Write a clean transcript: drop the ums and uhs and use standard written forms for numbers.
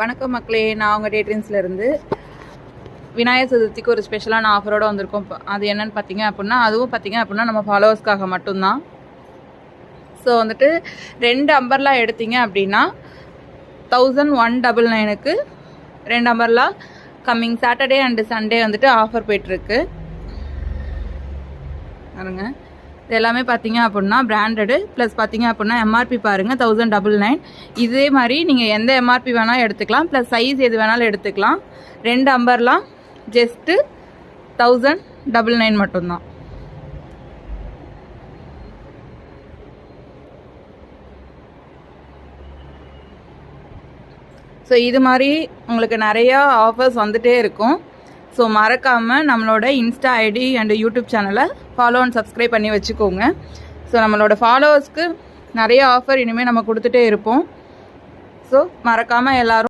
வணக்கம் மக்களே, நான் உங்கள் டேட்ரின்ஸ்லேருந்து விநாயகர் சதுர்த்திக்கு ஒரு ஸ்பெஷலான ஆஃபரோடு வந்திருக்கோம். அது என்னென்னு பார்த்தீங்க அப்படின்னா, அதுவும் பார்த்தீங்க அப்படின்னா நம்ம ஃபாலோவர்ஸ்க்காக மட்டும்தான். ஸோ வந்துட்டு 2 அம்பர்லா எடுத்தீங்க அப்படின்னா 1199க்கு 2 umbrella coming Saturday and Sunday வந்துட்டு ஆஃபர் போய்ட்டுருக்கு பாருங்க. இது எல்லாமே பார்த்தீங்க அப்படின்னா பிராண்டடு ப்ளஸ் பார்த்தீங்க அப்படின்னா எம்ஆர்பி பாருங்கள் 1099. இதே மாதிரி நீங்கள் எந்த எம்ஆர்பி வேணாலும் எடுத்துக்கலாம், ப்ளஸ் சைஸ் எது வேணாலும் எடுத்துக்கலாம். 2 அம்பர்லாம் ஜஸ்ட்டு 1099 மட்டும்தான். ஸோ இது மாதிரி உங்களுக்கு நிறையா ஆஃபர்ஸ் வந்துகிட்டே இருக்கும். ஸோ மறக்காமல் நம்மளோட இன்ஸ்டா ஐடி அண்ட் யூடியூப் சேனலை ஃபாலோ அண்ட் சப்ஸ்கிரைப் பண்ணி வச்சுக்கோங்க. ஸோ நம்மளோட ஃபாலோவர்ஸ்க்கு நிறைய ஆஃபர் இனிமேல் நம்ம கொடுத்துட்டே இருப்போம். ஸோ மறக்காமல் எல்லோரும்